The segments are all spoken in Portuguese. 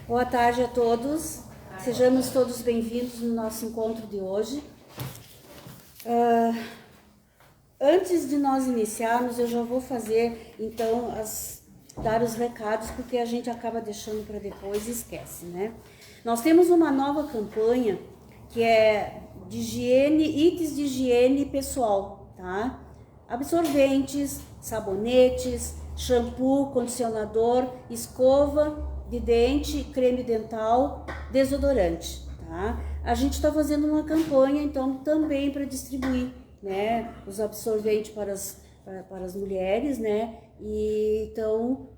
Boa tarde a todos, sejamos todos bem-vindos no nosso encontro de hoje. Antes de nós iniciarmos, eu já vou fazer, então, dar os recados, porque a gente acaba deixando para depois e esquece, né? Nós temos uma nova campanha que é de higiene, itens de higiene pessoal, tá? Absorventes, sabonetes, shampoo, condicionador, escova de dente, creme dental, desodorante, tá? A gente está fazendo uma campanha, então, também para distribuir, né, os absorventes para as mulheres, né? E então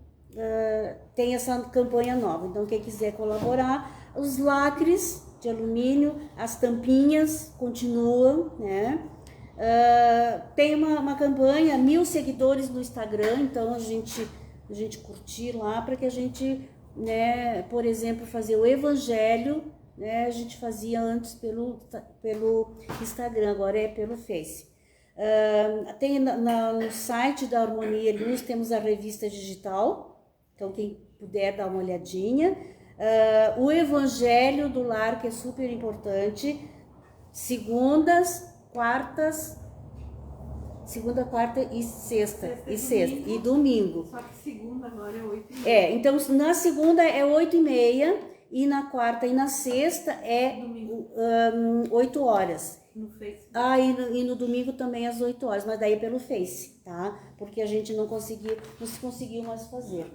tem essa campanha nova. Então, quem quiser colaborar, os lacres de alumínio, as tampinhas continuam, né? Tem uma campanha, 1000 seguidores no Instagram, então a gente curtir lá para que a gente, né, por exemplo, fazer o evangelho, né, a gente fazia antes pelo Instagram, agora é pelo Face. Tem no site da Harmonia e Luz, temos a revista digital, então quem puder dar uma olhadinha. O Evangelho do Lar, que é super importante, segunda, quarta e sexta. E domingo. Só que segunda agora é 8h30. Então na segunda é 8h30 e na quarta e na sexta é 8 horas. No Facebook. E no domingo também às 8 horas, mas daí é pelo Face, tá? Porque a gente não se conseguiu mais fazer.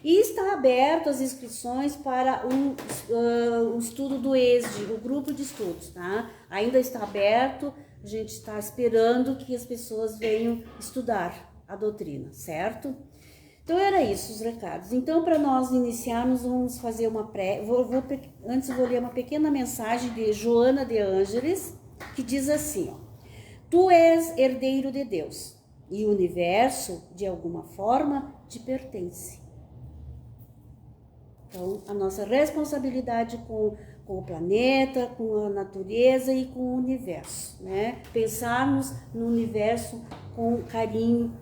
E está aberto as inscrições para o estudo do ESD, o grupo de estudos, tá? Ainda está aberto, a gente está esperando que as pessoas venham estudar a doutrina, certo? Então era isso os recados. Então, para nós iniciarmos, vamos fazer uma antes eu vou ler uma pequena mensagem de Joana de Ângeles, que diz assim, ó: Tu és herdeiro de Deus e o universo, de alguma forma, te pertence. Então, a nossa responsabilidade com o planeta, com a natureza e com o universo, né? Pensarmos no universo com carinho,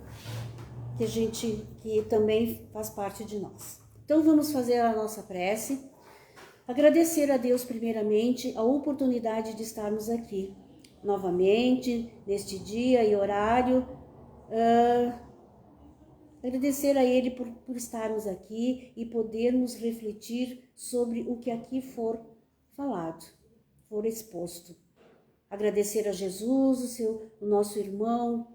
que também faz parte de nós. Então, vamos fazer a nossa prece. Agradecer a Deus, primeiramente, a oportunidade de estarmos aqui novamente, neste dia e horário. Agradecer a Ele por estarmos aqui e podermos refletir sobre o que aqui for falado, for exposto. Agradecer a Jesus, o nosso irmão,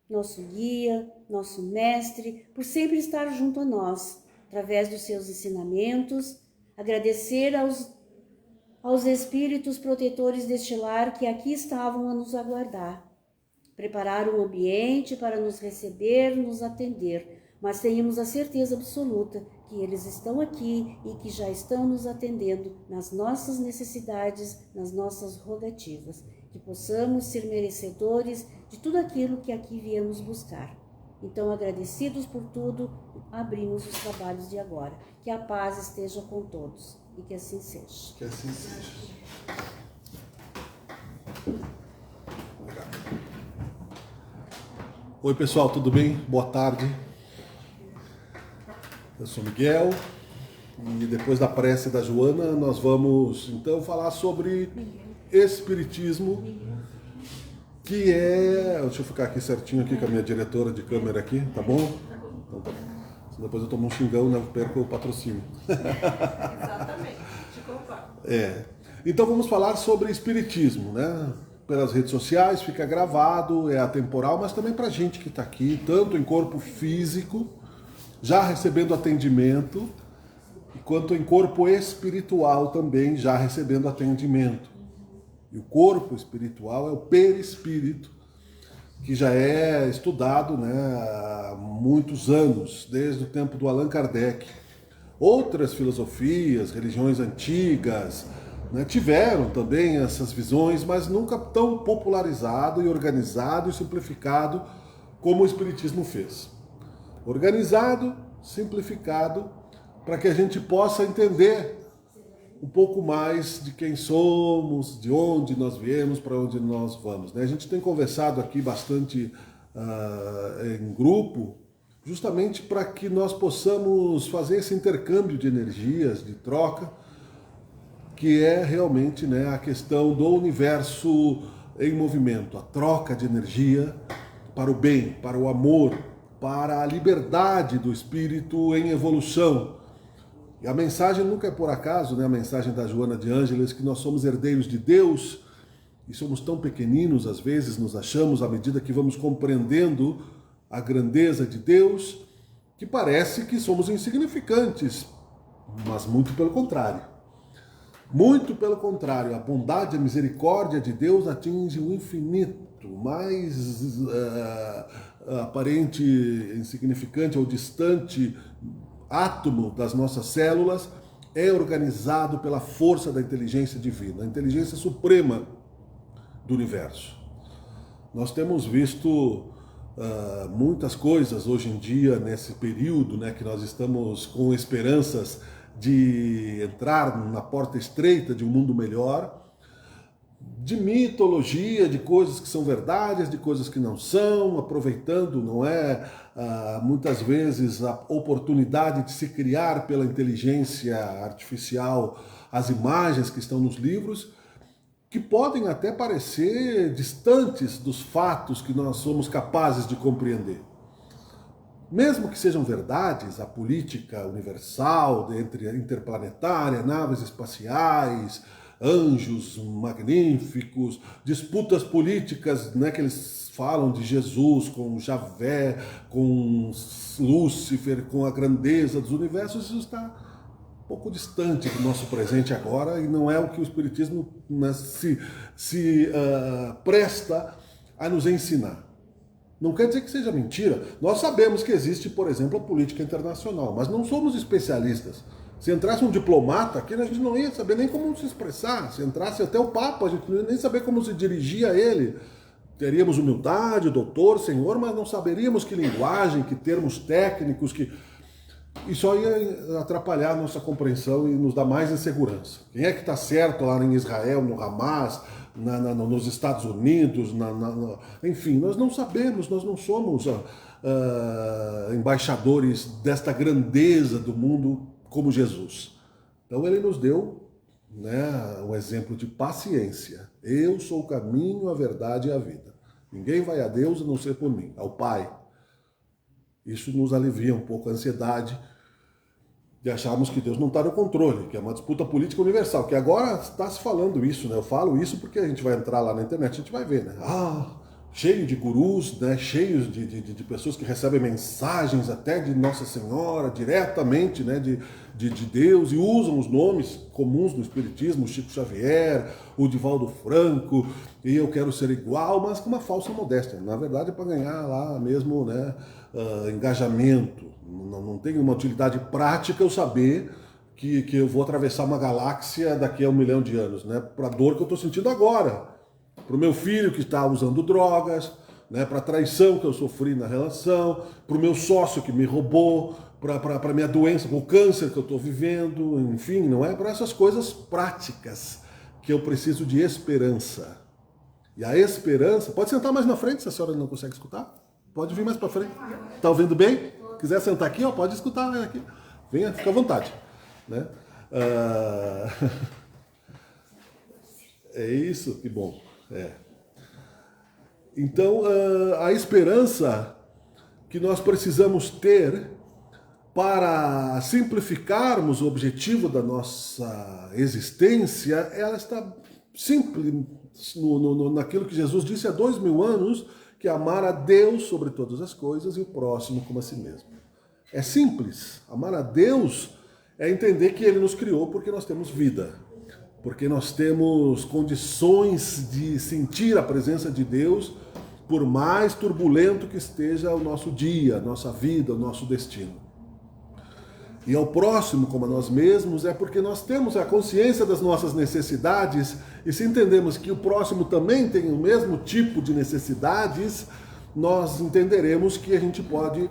nosso guia, nosso mestre, por sempre estar junto a nós, através dos seus ensinamentos. Agradecer aos espíritos protetores deste lar que aqui estavam a nos aguardar. Preparar um ambiente para nos receber, nos atender, mas tenhamos a certeza absoluta que eles estão aqui e que já estão nos atendendo nas nossas necessidades, nas nossas rogativas, que possamos ser merecedores de tudo aquilo que aqui viemos buscar. Então, agradecidos por tudo, abrimos os trabalhos de agora. Que a paz esteja com todos e que assim seja. Que assim seja. Oi, pessoal, tudo bem? Boa tarde. Eu sou Miguel e depois da prece da Joana nós vamos então falar sobre espiritismo, que é... Deixa eu ficar aqui certinho aqui com a minha diretora de câmera aqui, tá bom? Então tá bom. Depois eu tomo um xingão, não perco o patrocínio. Exatamente, te concordo. Então vamos falar sobre espiritismo, né? Pelas redes sociais, fica gravado, é atemporal, mas também para gente que está aqui, tanto em corpo físico, já recebendo atendimento, quanto em corpo espiritual também, já recebendo atendimento. E o corpo espiritual é o perispírito, que já é estudado, né, há muitos anos, desde o tempo do Allan Kardec. Outras filosofias, religiões antigas, né, tiveram também essas visões, mas nunca tão popularizado e organizado e simplificado como o Espiritismo fez. Organizado, simplificado, para que a gente possa entender um pouco mais de quem somos, de onde nós viemos, para onde nós vamos, né? A gente tem conversado aqui bastante em grupo, justamente para que nós possamos fazer esse intercâmbio de energias, de troca, que é realmente, né, a questão do universo em movimento, a troca de energia para o bem, para o amor, para a liberdade do espírito em evolução. E a mensagem nunca é por acaso, né? A mensagem da Joana de Ângeles, que nós somos herdeiros de Deus e somos tão pequeninos, às vezes nos achamos, à medida que vamos compreendendo a grandeza de Deus, que parece que somos insignificantes, mas muito pelo contrário. Muito pelo contrário, a bondade e a misericórdia de Deus atinge o infinito, mais aparente, insignificante ou distante átomo das nossas células é organizado pela força da inteligência divina, a inteligência suprema do universo. Nós temos visto muitas coisas hoje em dia, nesse período, né, que nós estamos com esperanças de entrar na porta estreita de um mundo melhor, de mitologia, de coisas que são verdades, de coisas que não são, aproveitando, não é, muitas vezes a oportunidade de se criar pela inteligência artificial as imagens que estão nos livros, que podem até parecer distantes dos fatos que nós somos capazes de compreender. Mesmo que sejam verdades, a política universal, interplanetária, naves espaciais, anjos magníficos, disputas políticas, né, que eles falam de Jesus com Javé, com Lúcifer, com a grandeza dos universos, isso está um pouco distante do nosso presente agora e não é o que o Espiritismo, né, se presta a nos ensinar. Não quer dizer que seja mentira. Nós sabemos que existe, por exemplo, a política internacional, mas não somos especialistas. Se entrasse um diplomata aqui, a gente não ia saber nem como se expressar. Se entrasse até o Papa, a gente não ia nem saber como se dirigir a ele. Teríamos humildade, doutor, senhor, mas não saberíamos que linguagem, que termos técnicos, que... E só ia atrapalhar a nossa compreensão e nos dar mais insegurança. Quem é que está certo lá em Israel, no Hamas, nos Estados Unidos, enfim, nós não sabemos, nós não somos embaixadores desta grandeza do mundo como Jesus. Então ele nos deu, né, um exemplo de paciência. Eu sou o caminho, a verdade e a vida. Ninguém vai a Deus a não ser por mim, ao Pai. Isso nos alivia um pouco a ansiedade de acharmos que Deus não está no controle, que é uma disputa política universal, que agora está se falando isso, né? Eu falo isso porque a gente vai entrar lá na internet, a gente vai ver, né? Cheio de gurus, né? Cheios de pessoas que recebem mensagens até de Nossa Senhora, diretamente, né? de Deus, e usam os nomes comuns do Espiritismo, Chico Xavier, o Divaldo Franco, e eu quero ser igual, mas com uma falsa modéstia. Na verdade é para ganhar lá mesmo, né? Engajamento. Não tem uma utilidade prática eu saber que eu vou atravessar uma galáxia daqui a 1 milhão de anos, né? Para a dor que eu estou sentindo agora, para o meu filho que está usando drogas, né? Para a traição que eu sofri na relação, para o meu sócio que me roubou, para a minha doença, para o câncer que eu estou vivendo, enfim, não é para essas coisas práticas que eu preciso de esperança. E a esperança... Pode sentar mais na frente se a senhora não consegue escutar? Pode vir mais para frente. Está ouvindo bem? Quiser sentar aqui, ó, pode escutar aqui. Venha, fica à vontade. Né? É isso, que bom. Então, a esperança que nós precisamos ter para simplificarmos o objetivo da nossa existência, ela está simples naquilo que Jesus disse há 2000 anos, que é amar a Deus sobre todas as coisas e o próximo como a si mesmo. É simples. Amar a Deus é entender que Ele nos criou porque nós temos vida, porque nós temos condições de sentir a presença de Deus, por mais turbulento que esteja o nosso dia, a nossa vida, o nosso destino. E ao próximo, como a nós mesmos, é porque nós temos a consciência das nossas necessidades, e se entendemos que o próximo também tem o mesmo tipo de necessidades, nós entenderemos que a gente pode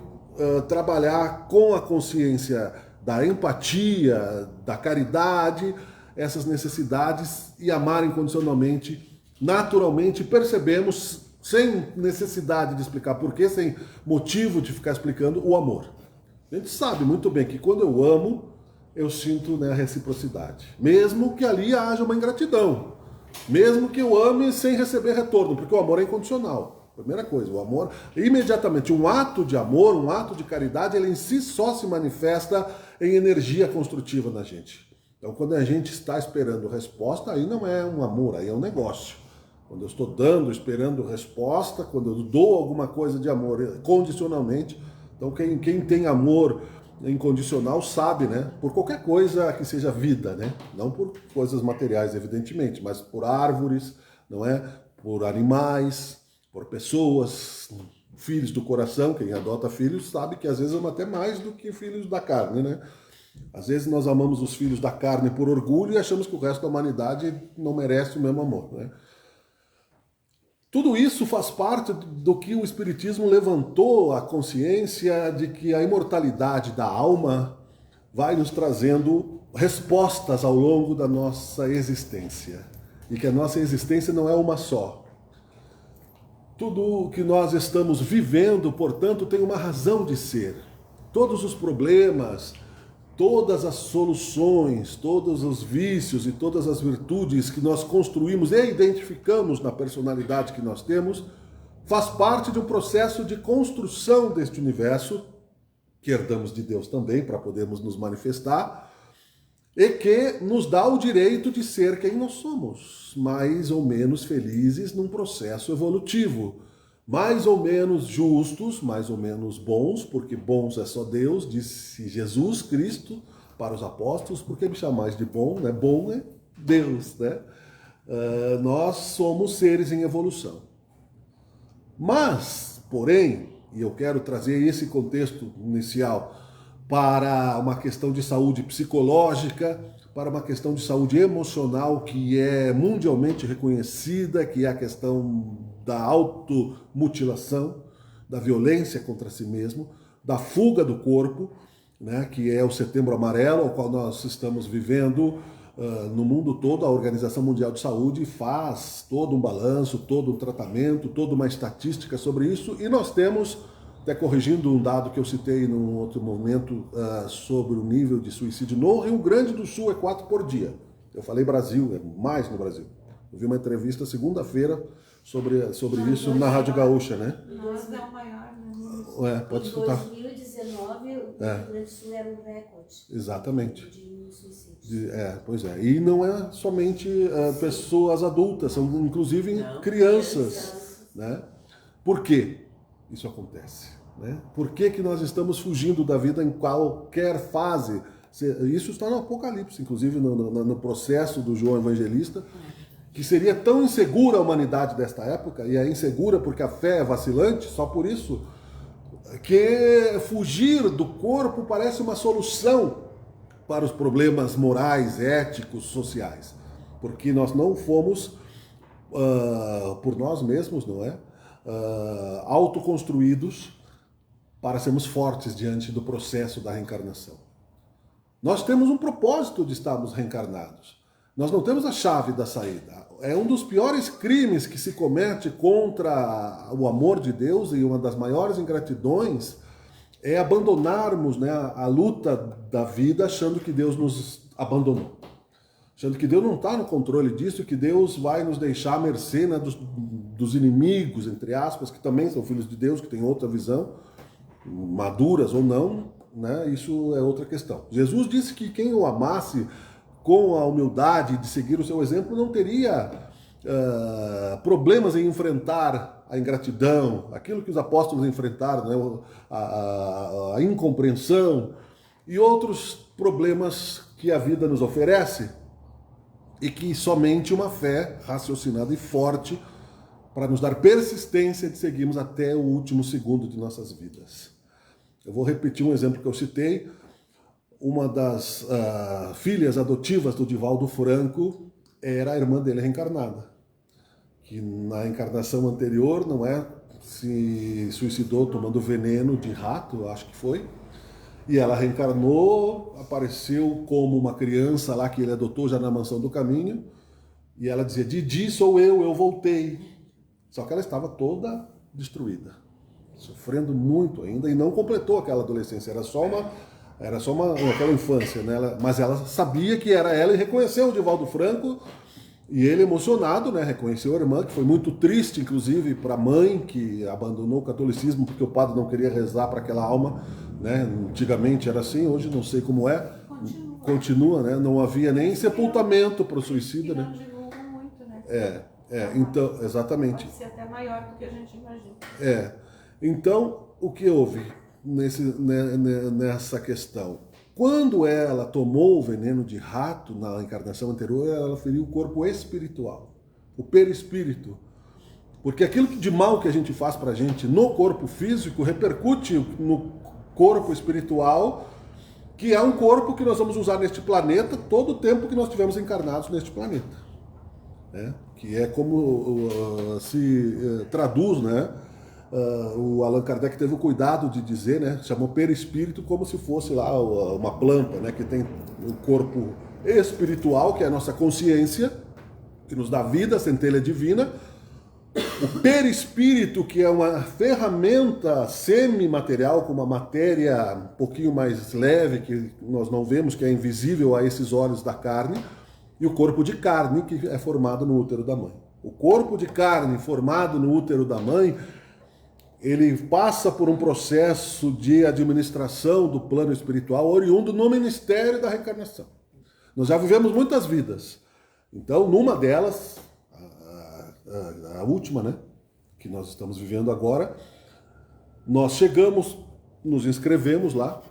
trabalhar com a consciência da empatia, da caridade, essas necessidades, e amar incondicionalmente, naturalmente, percebemos, sem necessidade de explicar porquê, sem motivo de ficar explicando, o amor. A gente sabe muito bem que quando eu amo, eu sinto, né, a reciprocidade. Mesmo que ali haja uma ingratidão. Mesmo que eu ame sem receber retorno, porque o amor é incondicional. Primeira coisa, o amor, imediatamente, um ato de amor, um ato de caridade, ele em si só se manifesta em energia construtiva na gente. Então, quando a gente está esperando resposta, aí não é um amor, aí é um negócio. Quando eu estou dando, esperando resposta, quando eu dou alguma coisa de amor condicionalmente, então quem tem amor incondicional sabe, né? Por qualquer coisa que seja vida, né? Não por coisas materiais, evidentemente, mas por árvores, não é? Por animais, por pessoas, filhos do coração. Quem adota filhos sabe que às vezes ama até mais do que filhos da carne, né? Às vezes nós amamos os filhos da carne por orgulho e achamos que o resto da humanidade não merece o mesmo amor, né? Tudo isso faz parte do que o Espiritismo levantou a consciência de que a imortalidade da alma vai nos trazendo respostas ao longo da nossa existência. E que a nossa existência não é uma só. Tudo o que nós estamos vivendo, portanto, tem uma razão de ser. Todos os problemas, todas as soluções, todos os vícios e todas as virtudes que nós construímos e identificamos na personalidade que nós temos, faz parte de um processo de construção deste universo, que herdamos de Deus também, para podermos nos manifestar, e que nos dá o direito de ser quem nós somos, mais ou menos felizes num processo evolutivo, mais ou menos justos, mais ou menos bons, porque bons é só Deus, disse Jesus Cristo para os apóstolos, por que me chamais de bom? Né? Bom é Deus, né? Nós somos seres em evolução. Mas, porém, e eu quero trazer esse contexto inicial para uma questão de saúde psicológica, para uma questão de saúde emocional que é mundialmente reconhecida, que é a questão da automutilação, da violência contra si mesmo, da fuga do corpo, né, que é o Setembro Amarelo, ao qual nós estamos vivendo no mundo todo. A Organização Mundial de Saúde faz todo um balanço, todo um tratamento, toda uma estatística sobre isso, e nós temos, até corrigindo um dado que eu citei num outro momento, sobre o nível de suicídio no Rio Grande do Sul, é 4 por dia. Eu falei Brasil, é mais no Brasil. Eu vi uma entrevista segunda-feira sobre isso na Rádio Gaúcha, né? Nós é o maior, né? Pode em escutar. 2019, o Rio Grande do Sul era um recorde. Exatamente. De suicídios. Pois é. E não é somente pessoas adultas, são inclusive crianças, né? Por quê isso acontece? Né? Por que nós estamos fugindo da vida em qualquer fase? Isso está no Apocalipse, inclusive no processo do João Evangelista, que seria tão insegura a humanidade desta época, e é insegura porque a fé é vacilante, só por isso, que fugir do corpo parece uma solução para os problemas morais, éticos, sociais. Porque nós não fomos, por nós mesmos, não é? Autoconstruídos para sermos fortes diante do processo da reencarnação. Nós temos um propósito de estarmos reencarnados. Nós não temos a chave da saída. É um dos piores crimes que se comete contra o amor de Deus, e uma das maiores ingratidões é abandonarmos, né, a luta da vida achando que Deus nos abandonou. Achando que Deus não está no controle disso, que Deus vai nos deixar à mercê, né, dos inimigos, entre aspas, que também são filhos de Deus, que têm outra visão, maduras ou não, né, isso é outra questão. Jesus disse que quem o amasse com a humildade de seguir o seu exemplo não teria problemas em enfrentar a ingratidão, aquilo que os apóstolos enfrentaram, né, a incompreensão e outros problemas que a vida nos oferece, e que somente uma fé raciocinada e forte para nos dar persistência de seguirmos até o último segundo de nossas vidas. Eu vou repetir um exemplo que eu citei. Uma das filhas adotivas do Divaldo Franco era a irmã dele reencarnada, que na encarnação anterior, não é, se suicidou tomando veneno de rato, eu acho que foi, e ela reencarnou, apareceu como uma criança lá que ele adotou já na Mansão do Caminho, e ela dizia: Didi, sou eu voltei. Só que ela estava toda destruída, sofrendo muito ainda, e não completou aquela adolescência, era só Era só aquela infância, né? Mas ela sabia que era ela e reconheceu o Divaldo Franco. E ele, emocionado, né, reconheceu a irmã, que foi muito triste, inclusive, para a mãe, que abandonou o catolicismo porque o padre não queria rezar para aquela alma, né? Antigamente era assim, hoje não sei como é. Continua, né? Não havia nem sepultamento para o suicida, né? Não divulgam muito, né? Então, exatamente. Pode ser até maior do que a gente imagina. Então, o que houve nessa questão? Quando ela tomou o veneno de rato na encarnação anterior, ela feriu o corpo espiritual, o perispírito. Porque aquilo de mal que a gente faz pra gente no corpo físico repercute no corpo espiritual, que é um corpo que nós vamos usar neste planeta todo o tempo que nós estivermos encarnados neste planeta. Né? Que é como se traduz, né? O Allan Kardec teve o cuidado de dizer, né, chamou perispírito como se fosse lá uma planta, né, que tem o corpo espiritual, que é a nossa consciência, que nos dá vida, a centelha divina, o perispírito, que é uma ferramenta semimaterial, com uma matéria um pouquinho mais leve, que nós não vemos, que é invisível a esses olhos da carne, e o corpo de carne, que é formado no útero da mãe. O corpo de carne formado no útero da mãe, ele passa por um processo de administração do plano espiritual oriundo no ministério da reencarnação. Nós já vivemos muitas vidas. Então, numa delas, a última, né, que nós estamos vivendo agora, nós chegamos, nos inscrevemos lá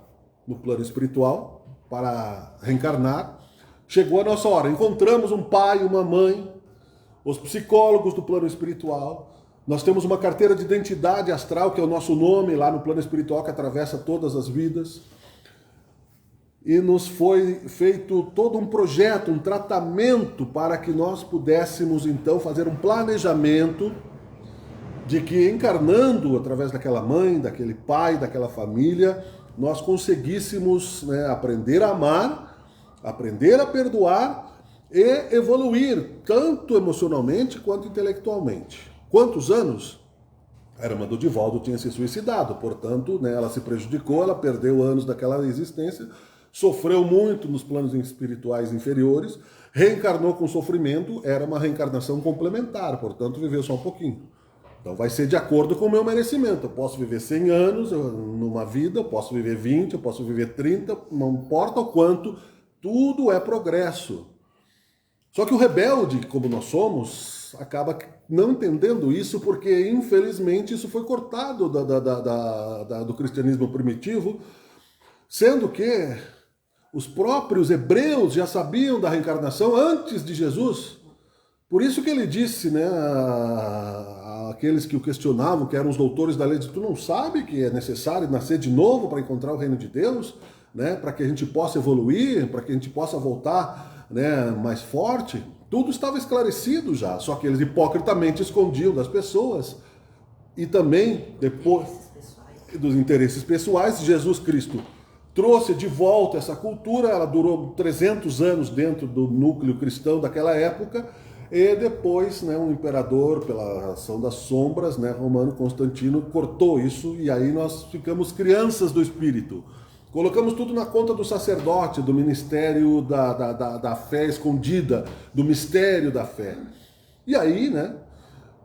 no plano espiritual para reencarnar. Chegou a nossa hora, encontramos um pai, uma mãe, os psicólogos do plano espiritual. Nós temos uma carteira de identidade astral, que é o nosso nome lá no plano espiritual, que atravessa todas as vidas. E nos foi feito todo um projeto, um tratamento para que nós pudéssemos então fazer um planejamento de que encarnando através daquela mãe, daquele pai, daquela família, nós conseguíssemos, né, aprender a amar, aprender a perdoar e evoluir tanto emocionalmente quanto intelectualmente. Quantos anos? A irmã do Divaldo tinha se suicidado, portanto, né, ela se prejudicou, ela perdeu anos daquela existência, sofreu muito nos planos espirituais inferiores, reencarnou com sofrimento, era uma reencarnação complementar, portanto, viveu só um pouquinho. Então vai ser de acordo com o meu merecimento. Eu posso viver 100 anos numa vida, eu posso viver 20, eu posso viver 30, não importa o quanto, tudo é progresso. Só que o rebelde, como nós somos, acaba não entendendo isso, porque infelizmente isso foi cortado do cristianismo primitivo, sendo que os próprios hebreus já sabiam da reencarnação antes de Jesus. Por isso que ele disse, né, àqueles que o questionavam, que eram os doutores da lei, tu não sabe que é necessário nascer de novo para encontrar o reino de Deus, né, para que a gente possa evoluir, para que a gente possa voltar, né, mais forte? Tudo estava esclarecido já, só que eles hipocritamente escondiam das pessoas. E também, depois dos interesses pessoais, Jesus Cristo trouxe de volta essa cultura, ela durou 300 anos dentro do núcleo cristão daquela época, e depois, né, um imperador, pela ação das sombras, né, Romano Constantino, cortou isso, e aí nós ficamos crianças do Espírito. Colocamos tudo na conta do sacerdote, do ministério da fé escondida, do mistério da fé. E aí, né,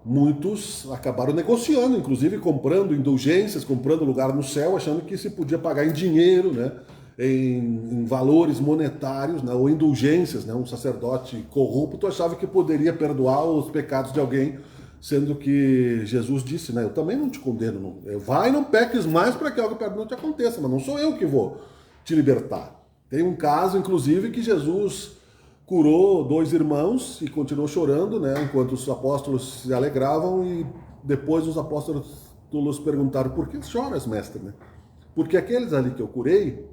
muitos acabaram negociando, inclusive comprando indulgências, comprando lugar no céu, achando que se podia pagar em dinheiro, né, em valores monetários, né, ou indulgências. Né, um sacerdote corrupto achava que poderia perdoar os pecados de alguém, sendo que Jesus disse, né, eu também não te condeno, não. Vai e não peques mais para que algo não te aconteça, mas não sou eu que vou te libertar. Tem um caso, inclusive, que Jesus curou 2 irmãos e continuou chorando, né, enquanto os apóstolos se alegravam, e depois os apóstolos perguntaram, por que choras, mestre? Né? Porque aqueles ali que eu curei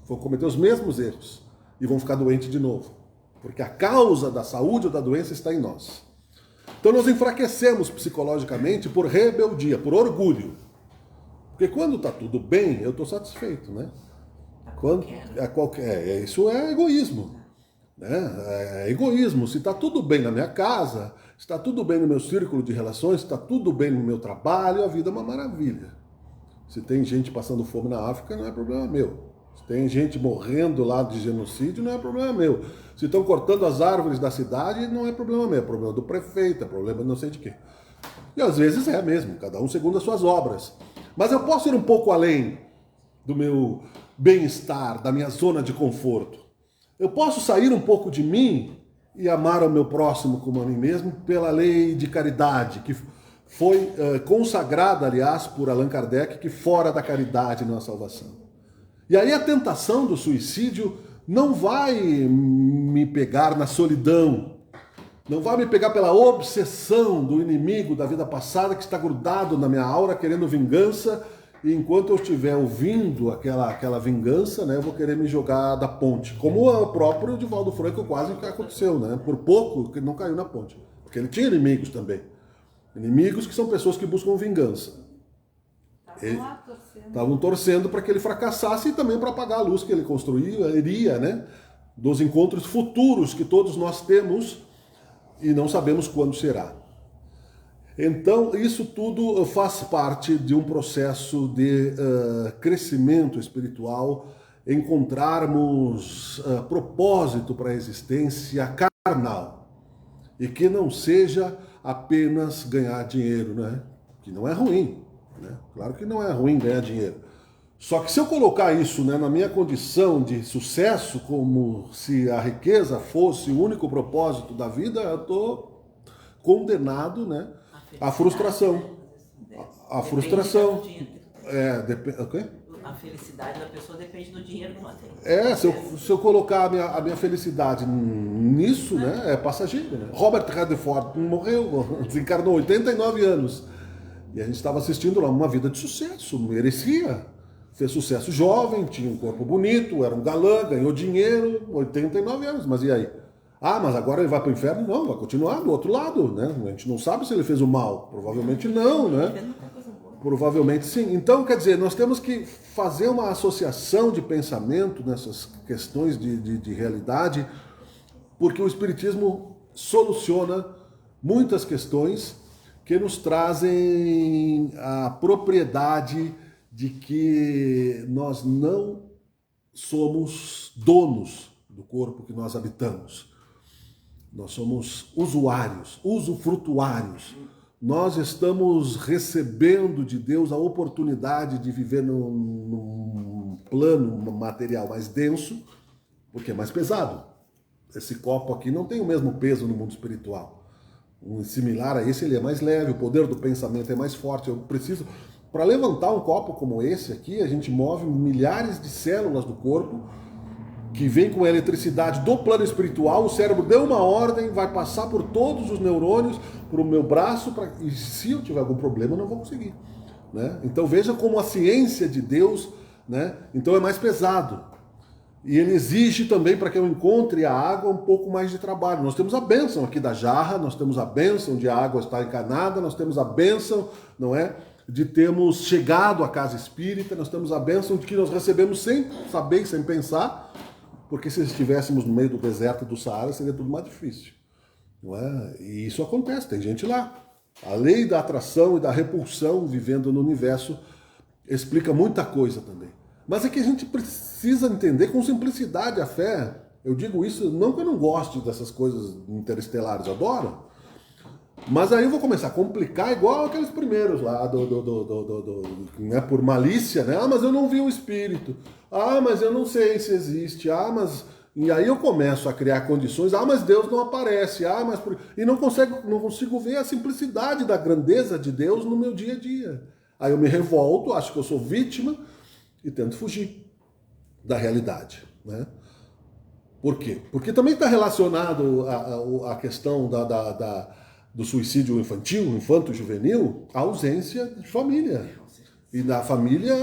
vão cometer os mesmos erros e vão ficar doentes de novo, porque a causa da saúde ou da doença está em nós. Então nós enfraquecemos psicologicamente por rebeldia, por orgulho. Porque quando está tudo bem, eu estou satisfeito, né? Isso é egoísmo. Né? É egoísmo. Se está tudo bem na minha casa, se está tudo bem no meu círculo de relações, se está tudo bem no meu trabalho, a vida é uma maravilha. Se tem gente passando fome na África, não é problema meu. Se tem gente morrendo lá de genocídio, não é problema meu. Se estão cortando as árvores da cidade, não é problema meu, é problema do prefeito, é problema não sei de quem. E às vezes é mesmo, cada um segundo as suas obras. Mas eu posso ir um pouco além do meu bem-estar, da minha zona de conforto. Eu posso sair um pouco de mim e amar ao meu próximo como a mim mesmo pela lei de caridade, que foi consagrada, aliás, por Allan Kardec, que fora da caridade não há salvação. E aí a tentação do suicídio não vai me pegar na solidão, não vai me pegar pela obsessão do inimigo da vida passada que está grudado na minha aura querendo vingança, e enquanto eu estiver ouvindo aquela vingança, né, eu vou querer me jogar da ponte, como o próprio Divaldo Franco quase que aconteceu, né? Por pouco que ele não caiu na ponte, porque ele tinha inimigos também. Inimigos que são pessoas que buscam vingança. Estavam torcendo para que ele fracassasse e também para apagar a luz que ele construiria, né, dos encontros futuros que todos nós temos e não sabemos quando será. Então, isso tudo faz parte de um processo de crescimento espiritual, encontrarmos propósito para a existência carnal e que não seja apenas ganhar dinheiro, né? Que não é ruim, né? Claro que não é ruim ganhar dinheiro. Só que se eu colocar isso, né, na minha condição de sucesso, como se a riqueza fosse o único propósito da vida, eu estou condenado, né, à frustração. A frustração. Okay? A felicidade da pessoa depende do dinheiro que ela tem. Se eu colocar a minha felicidade nisso, né, é passageiro. Né? Robert Redford morreu, desencarnou 89 anos. E a gente estava assistindo lá uma vida de sucesso, merecia. Fez sucesso jovem, tinha um corpo bonito, era um galã, ganhou dinheiro, 89 anos, mas e aí? Ah, mas agora ele vai para o inferno? Não, vai continuar do outro lado, né? A gente não sabe se ele fez o mal, provavelmente não, né? Provavelmente sim. Então, quer dizer, nós temos que fazer uma associação de pensamento nessas questões de realidade, porque o Espiritismo soluciona muitas questões que nos trazem a propriedade de que nós não somos donos do corpo que nós habitamos. Nós somos usuários, usufrutuários. Nós estamos recebendo de Deus a oportunidade de viver num plano material mais denso, porque é mais pesado. Esse copo aqui não tem o mesmo peso no mundo espiritual. Um similar a esse, ele é mais leve, o poder do pensamento é mais forte. Eu preciso... Para levantar um copo como esse aqui, a gente move milhares de células do corpo que vem com a eletricidade do plano espiritual. O cérebro deu uma ordem, vai passar por todos os neurônios, para o meu braço, e se eu tiver algum problema, eu não vou conseguir. Né? Então veja como a ciência de Deus, né? Então é mais pesado. E ele exige também, para que eu encontre a água, um pouco mais de trabalho. Nós temos a bênção aqui da jarra, nós temos a bênção de a água estar encanada, nós temos a bênção, não é? De termos chegado à casa espírita, nós temos a bênção de que nós recebemos sem saber, sem pensar, porque se estivéssemos no meio do deserto do Saara, seria tudo mais difícil. Não é? E isso acontece, tem gente lá. A lei da atração e da repulsão vivendo no universo explica muita coisa também. Mas é que a gente precisa entender com simplicidade a fé. Eu digo isso não que eu não goste dessas coisas interestelares, adoro. Mas aí eu vou começar a complicar igual aqueles primeiros lá, né, por malícia, né? Ah, mas eu não vi o espírito. Ah, mas eu não sei se existe. Ah, mas... E aí eu começo a criar condições. Ah, mas Deus não aparece. Ah, mas... E não consigo ver a simplicidade da grandeza de Deus no meu dia a dia. Aí eu me revolto, acho que eu sou vítima e tento fugir da realidade, né? Por quê? Porque também está relacionado a questão do suicídio infantil, infanto-juvenil, a ausência de família. E da família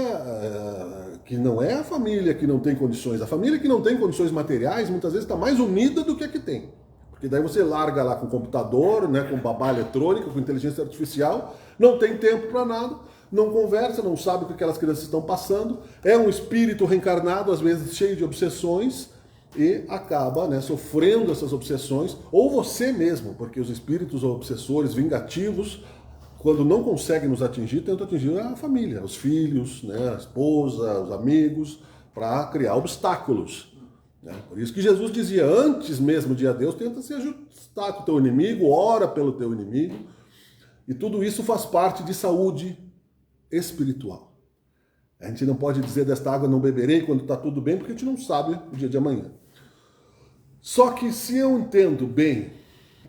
que não é a família que não tem condições. A família que não tem condições materiais, muitas vezes está mais unida do que a que tem. Porque daí você larga lá com computador, né, com babá eletrônica, com inteligência artificial, não tem tempo para nada, não conversa, não sabe o que aquelas crianças estão passando, é um espírito reencarnado, às vezes cheio de obsessões, e acaba, né, sofrendo essas obsessões, ou você mesmo, porque os espíritos obsessores, vingativos, quando não conseguem nos atingir, tentam atingir a família, os filhos, né, a esposa, os amigos, para criar obstáculos. Né? Por isso que Jesus dizia, antes mesmo de ir a Deus, tenta se ajustar com o teu inimigo, ora pelo teu inimigo. E tudo isso faz parte de saúde espiritual. A gente não pode dizer desta água não beberei quando está tudo bem, porque a gente não sabe o dia de amanhã. Só que se eu entendo bem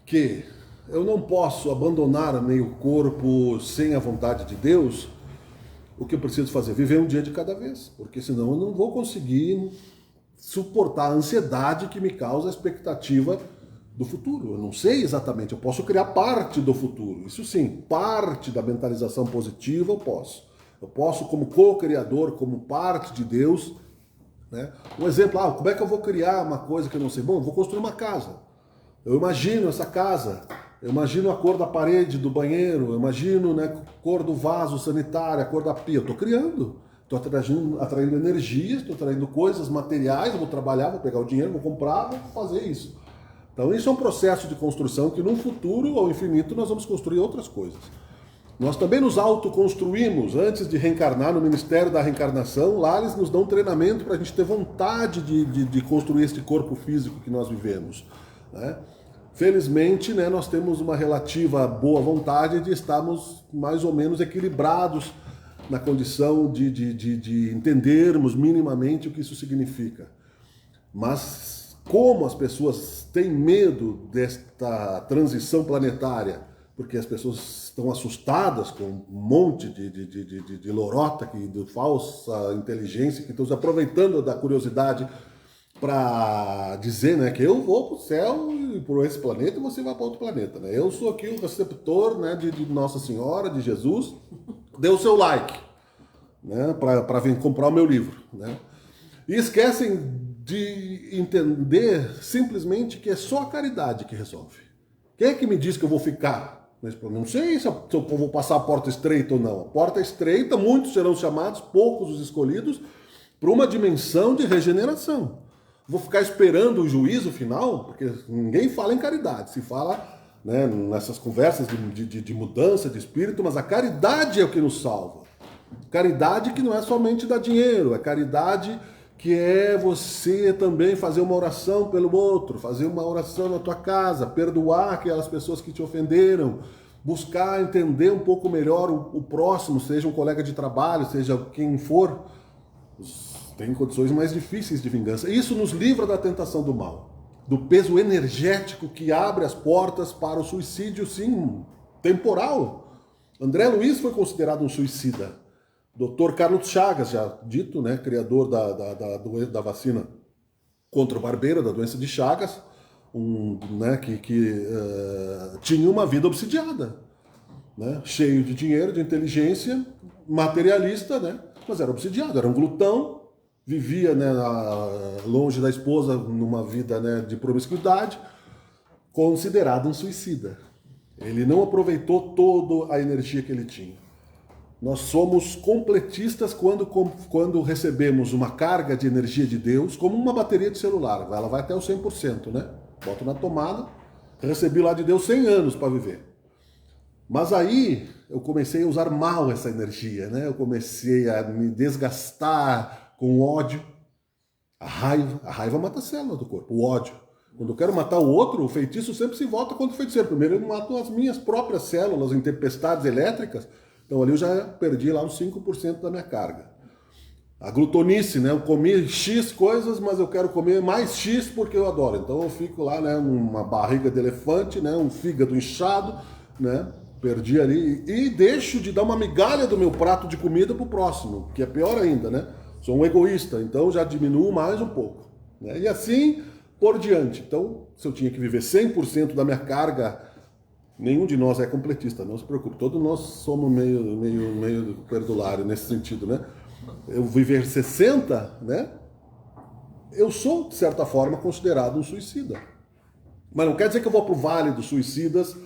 que eu não posso abandonar meu corpo sem a vontade de Deus, o que eu preciso fazer? Viver um dia de cada vez, porque senão eu não vou conseguir suportar a ansiedade que me causa a expectativa do futuro. Eu não sei exatamente, eu posso criar parte do futuro, isso sim, parte da mentalização positiva eu posso. Eu posso, como co-criador, como parte de Deus, né? Um exemplo, como é que eu vou criar uma coisa que eu não sei? Bom, eu vou construir uma casa. Eu imagino essa casa, eu imagino a cor da parede do banheiro, eu imagino, né, a cor do vaso sanitário, a cor da pia. Eu estou criando, estou atraindo energias, estou atraindo coisas materiais, eu vou trabalhar, vou pegar o dinheiro, vou comprar, vou fazer isso. Então isso é um processo de construção que no futuro, ao infinito, nós vamos construir outras coisas. Nós também nos autoconstruímos antes de reencarnar no Ministério da Reencarnação. Lá eles nos dão treinamento para a gente ter vontade de construir este corpo físico que nós vivemos, né? Felizmente, né, nós temos uma relativa boa vontade de estarmos mais ou menos equilibrados na condição de entendermos minimamente o que isso significa. Mas como as pessoas têm medo desta transição planetária, porque as pessoas estão assustadas com um monte de lorota, de falsa inteligência, que estão se aproveitando da curiosidade para dizer, né, que eu vou para o céu e por esse planeta e você vai para outro planeta. Né? Eu sou aqui o receptor, né, de Nossa Senhora, de Jesus. Dê o seu like, né, para vir comprar o meu livro. Né? E esquecem de entender simplesmente que é só a caridade que resolve. Quem é que me diz que eu vou ficar nesse problema? Não sei se eu vou passar a porta estreita ou não. A porta é estreita, muitos serão chamados, poucos os escolhidos, para uma dimensão de regeneração. Vou ficar esperando o juízo final? Porque ninguém fala em caridade, se fala, né, nessas conversas de mudança de espírito, mas a caridade é o que nos salva. Caridade que não é somente dar dinheiro, é caridade que é você também fazer uma oração pelo outro, fazer uma oração na tua casa, perdoar aquelas pessoas que te ofenderam, buscar entender um pouco melhor o próximo, seja um colega de trabalho, seja quem for. Tem condições mais difíceis de vingança. Isso nos livra da tentação do mal, do peso energético que abre as portas para o suicídio, sim, temporal. André Luiz foi considerado um suicida. Dr. Carlos Chagas, já dito, né, criador da vacina contra o barbeiro, da doença de Chagas, né, que tinha uma vida obsidiada, né, cheio de dinheiro, de inteligência, materialista, né, mas era obsidiado, era um glutão, vivia, né, longe da esposa, numa vida, né, de promiscuidade, considerado um suicida. Ele não aproveitou toda a energia que ele tinha. Nós somos completistas quando recebemos uma carga de energia de Deus, como uma bateria de celular. Ela vai até o 100%, né? Boto na tomada, recebi lá de Deus 100 anos para viver. Mas aí eu comecei a usar mal essa energia, né? Eu comecei a me desgastar com ódio. A raiva mata a célula do corpo, o ódio. Quando eu quero matar o outro, o feitiço sempre se volta contra o feiticeiro. Primeiro eu mato as minhas próprias células em tempestades elétricas. Então ali eu já perdi lá uns 5% da minha carga. A glutonice, né? Eu comi X coisas, mas eu quero comer mais X porque eu adoro. Então eu fico lá, né? Uma barriga de elefante, né? Um fígado inchado, né? Perdi ali e deixo de dar uma migalha do meu prato de comida pro próximo, que é pior ainda, né? Sou um egoísta, então já diminuo mais um pouco, né? E assim por diante. Então, se eu tinha que viver 100% da minha carga, nenhum de nós é completista, não se preocupe. Todos nós somos meio perdulário nesse sentido, né? Eu viver 60, né? Eu sou, de certa forma, considerado um suicida. Mas não quer dizer que eu vou pro vale dos suicidas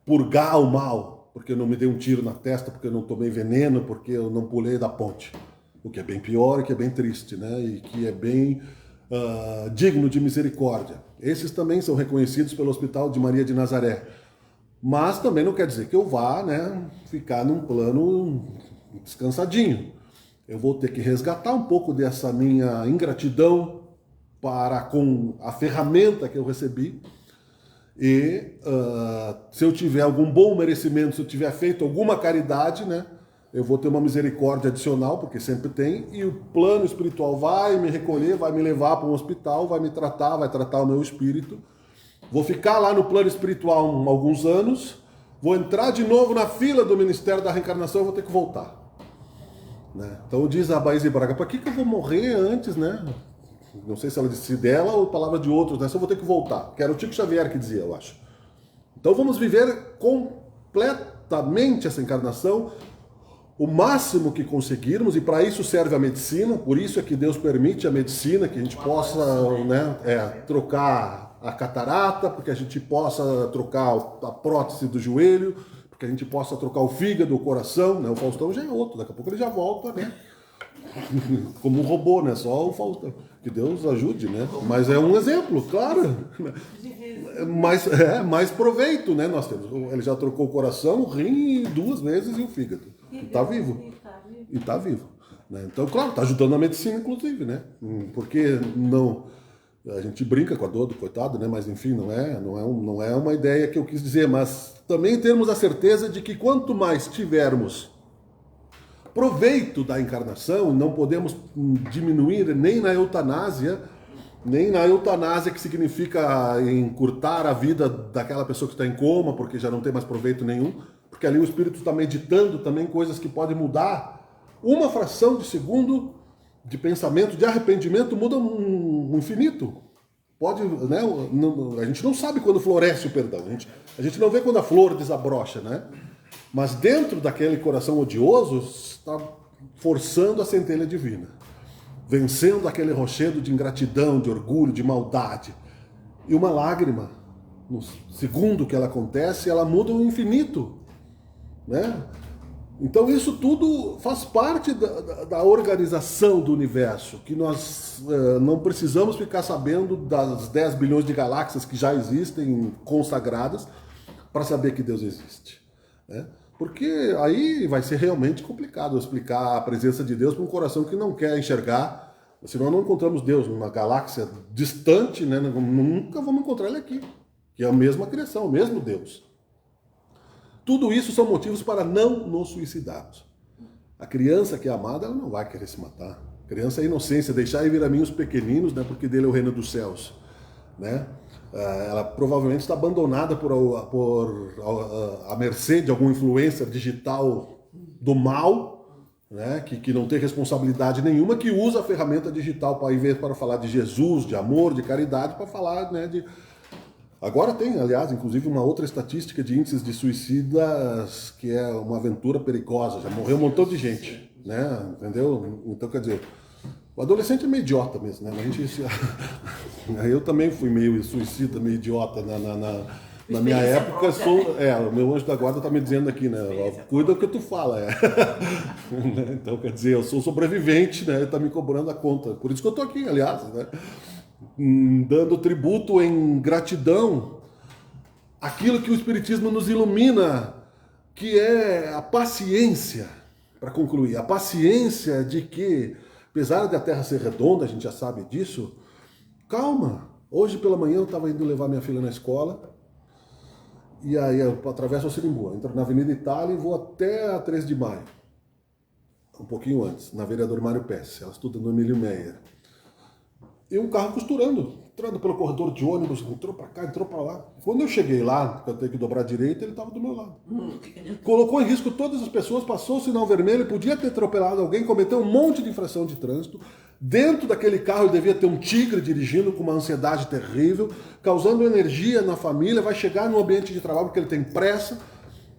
purgar o mal, porque eu não me dei um tiro na testa, porque eu não tomei veneno, porque eu não pulei da ponte. O que é bem pior e que é bem triste, né? E que é bem digno de misericórdia. Esses também são reconhecidos pelo Hospital de Maria de Nazaré. Mas também não quer dizer que eu vá, né, ficar num plano descansadinho. eu vou ter que resgatar um pouco dessa minha ingratidão para com a ferramenta que eu recebi. E se eu tiver algum bom merecimento, se eu tiver feito alguma caridade, né, eu vou ter uma misericórdia adicional, porque sempre tem, e o plano espiritual vai me recolher, vai me levar para um hospital, vai me tratar, vai tratar o meu espírito. Vou ficar lá no plano espiritual alguns anos, vou entrar de novo na fila do Ministério da Reencarnação e vou ter que voltar. Né? Então diz a Baísa Braga, para que eu vou morrer antes, né? Não sei se ela disse dela ou palavra de outros, né? Só vou ter que voltar. Que era o Chico Xavier que dizia, eu acho. Então vamos viver completamente essa encarnação, o máximo que conseguirmos, e para isso serve a medicina, por isso é que Deus permite a medicina, que a gente possa, né, trocar a catarata, porque a gente possa trocar a prótese do joelho, porque a gente possa trocar o fígado, o coração, né? O Faustão já é outro, daqui a pouco ele já volta, né? Como um robô, né? Só o Faustão. Que Deus ajude, né? Mas é um exemplo, claro. Mais proveito, né? Nós temos. Ele já trocou o coração, o rim 2 vezes e o fígado. E está vivo. E está vivo. Né? Então, claro, está ajudando a medicina, inclusive, né? Porque não... A gente brinca com a dor do coitado, né? Mas enfim, não é uma ideia que eu quis dizer, mas também temos a certeza de que quanto mais tivermos proveito da encarnação, não podemos diminuir nem na eutanásia que significa encurtar a vida daquela pessoa que está em coma, porque já não tem mais proveito nenhum, porque ali o espírito está meditando também coisas que podem mudar. Uma fração de segundo de pensamento, de arrependimento, muda um infinito. Pode, né? A gente não sabe quando floresce o perdão. A gente não vê quando a flor desabrocha, né? Mas dentro daquele coração odioso está forçando a centelha divina, vencendo aquele rochedo de ingratidão, de orgulho, de maldade. E uma lágrima, no segundo que ela acontece, ela muda o infinito, né? Então isso tudo faz parte da organização do universo, que nós não precisamos ficar sabendo das 10 bilhões de galáxias que já existem consagradas para saber que Deus existe, né? Porque aí vai ser realmente complicado explicar a presença de Deus para um coração que não quer enxergar. Se nós não encontramos Deus numa galáxia distante, né, nunca vamos encontrar Ele aqui, que é a mesma criação, o mesmo Deus. Tudo isso são motivos para não nos suicidarmos. A criança que é amada, ela não vai querer se matar. A criança é inocência, deixar vir a mim os pequeninos, né, porque dele é o reino dos céus, né? Ela provavelmente está abandonada à mercê de algum influencer digital do mal, né, que não tem responsabilidade nenhuma, que usa a ferramenta digital para falar de Jesus, de amor, de caridade, para falar, né, de... Agora tem, aliás, inclusive uma outra estatística de índices de suicidas que é uma aventura perigosa, já morreu um montão de gente, né, entendeu? Então, quer dizer, o adolescente é meio idiota mesmo, né? Eu também fui meio suicida, meio idiota na minha época. O meu anjo da guarda está me dizendo aqui, né? Cuida do que tu fala, Então, quer dizer, eu sou sobrevivente, né? Ele está me cobrando a conta. Por isso que eu estou aqui, aliás, né? Dando tributo em gratidão àquilo que o Espiritismo nos ilumina, que é a paciência, para concluir, a paciência de que, apesar da Terra ser redonda, a gente já sabe disso, calma. Hoje pela manhã eu estava indo levar minha filha na escola, e aí eu atravesso a Sirimboa, entro na Avenida Itália e vou até a 3 de maio, um pouquinho antes, na Vereador Mário Pesce, ela estuda no Emílio Meyer. E um carro costurando, entrando pelo corredor de ônibus, entrou para cá, entrou para lá. Quando eu cheguei lá, que eu tenho que dobrar à direita, ele estava do meu lado. Colocou em risco todas as pessoas, passou o sinal vermelho, podia ter atropelado alguém, cometeu um monte de infração de trânsito. Dentro daquele carro ele devia ter um tigre dirigindo com uma ansiedade terrível, causando energia na família, vai chegar no ambiente de trabalho porque ele tem pressa.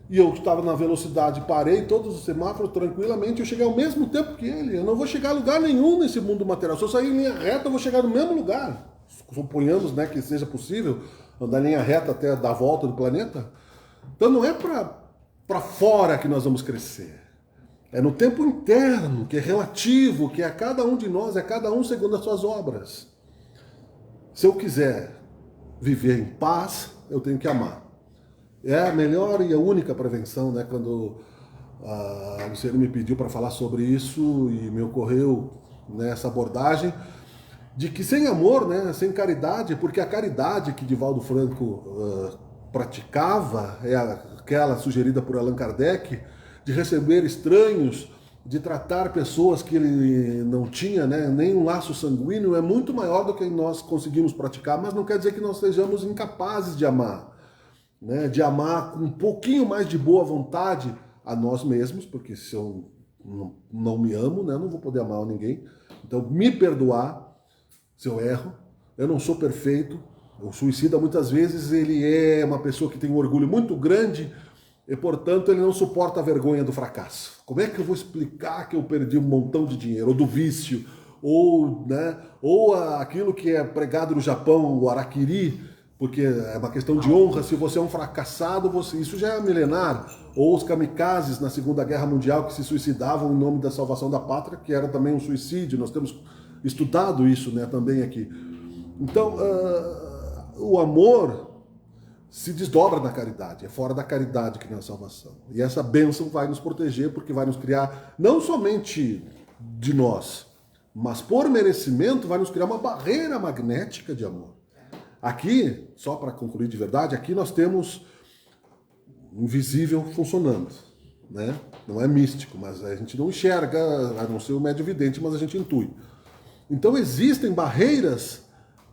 E eu estava na velocidade, parei todos os semáforos tranquilamente, eu cheguei ao mesmo tempo que ele. Eu não vou chegar a lugar nenhum nesse mundo material. Se eu sair em linha reta, eu vou chegar no mesmo lugar. Suponhamos, né, que seja possível andar em linha reta até dar a volta do planeta. Então não é para fora que nós vamos crescer. É no tempo interno, que é relativo, que é a cada um de nós, é cada um segundo as suas obras. Se eu quiser viver em paz, eu tenho que amar. É a melhor e a única prevenção, né? Quando A Luciane me pediu para falar sobre isso e me ocorreu nessa abordagem de que sem amor, né, sem caridade, porque a caridade que Divaldo Franco praticava é aquela sugerida por Allan Kardec, de receber estranhos, de tratar pessoas que ele não tinha, né, nem um laço sanguíneo, é muito maior do que nós conseguimos praticar, mas não quer dizer que nós sejamos incapazes de amar, né, de amar com um pouquinho mais de boa vontade a nós mesmos, porque se eu não me amo, né, eu não vou poder amar ninguém. Então, me perdoar se eu erro. Eu não sou perfeito. O suicida, muitas vezes, ele é uma pessoa que tem um orgulho muito grande e, portanto, ele não suporta a vergonha do fracasso. Como é que eu vou explicar que eu perdi um montão de dinheiro, ou do vício, ou, né, ou aquilo que é pregado no Japão, o harakiri, porque é uma questão de honra, se você é um fracassado, isso já é milenar. Ou os kamikazes na Segunda Guerra Mundial que se suicidavam em nome da salvação da pátria, que era também um suicídio, nós temos estudado isso, né, também aqui. Então, o amor se desdobra na caridade, é fora da caridade que não é a salvação. E essa bênção vai nos proteger, porque vai nos criar, não somente de nós, mas por merecimento, vai nos criar uma barreira magnética de amor. Aqui, só para concluir de verdade, aqui nós temos invisível funcionando, né? Não é místico, mas a gente não enxerga, a não ser o médio vidente, mas a gente intui. Então existem barreiras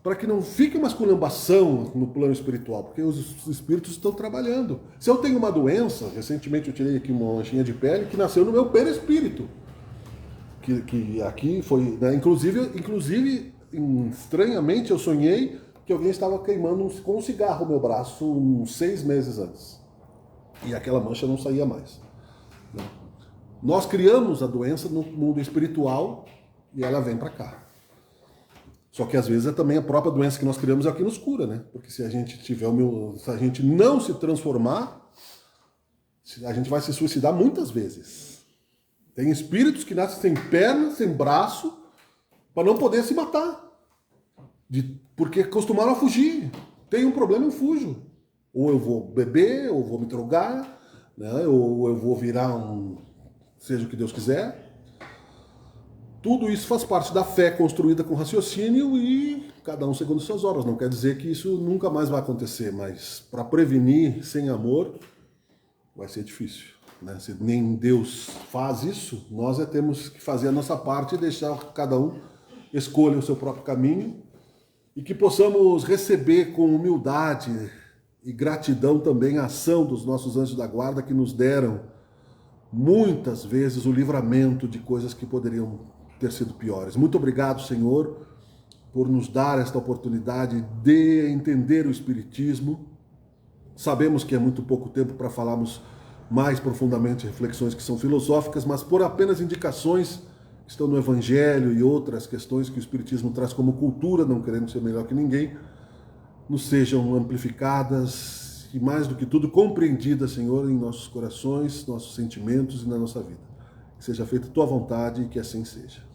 para que não fique uma esculhambação no plano espiritual, porque os espíritos estão trabalhando. Se eu tenho uma doença, recentemente eu tirei aqui uma manchinha de pele que nasceu no meu perispírito, que aqui foi, né? Inclusive, estranhamente eu sonhei que alguém estava queimando com um cigarro o meu braço uns 6 meses antes. E aquela mancha não saía mais. Né? Nós criamos a doença no mundo espiritual e ela vem para cá. Só que às vezes é também a própria doença que nós criamos é o que nos cura, né? Porque se a gente se a gente não se transformar, a gente vai se suicidar muitas vezes. Tem espíritos que nascem sem perna, sem braço, para não poder se matar. Porque costumaram a fugir. Tem um problema, eu fujo. Ou eu vou beber, ou vou me drogar, né? Ou eu vou virar seja o que Deus quiser. Tudo isso faz parte da fé construída com raciocínio e cada um segundo suas obras. Não quer dizer que isso nunca mais vai acontecer, mas para prevenir sem amor vai ser difícil. Né? Se nem Deus faz isso, nós temos que fazer a nossa parte e deixar cada um escolha o seu próprio caminho e que possamos receber com humildade e gratidão também a ação dos nossos anjos da guarda que nos deram muitas vezes o livramento de coisas que poderiam ter sido piores. Muito obrigado, Senhor, por nos dar esta oportunidade de entender o Espiritismo. Sabemos que é muito pouco tempo para falarmos mais profundamente reflexões que são filosóficas, mas por apenas indicações que estão no Evangelho e outras questões que o Espiritismo traz como cultura, não querendo ser melhor que ninguém, nos sejam amplificadas e, mais do que tudo, compreendidas, Senhor, em nossos corações, nossos sentimentos e na nossa vida. Que seja feita a tua vontade e que assim seja.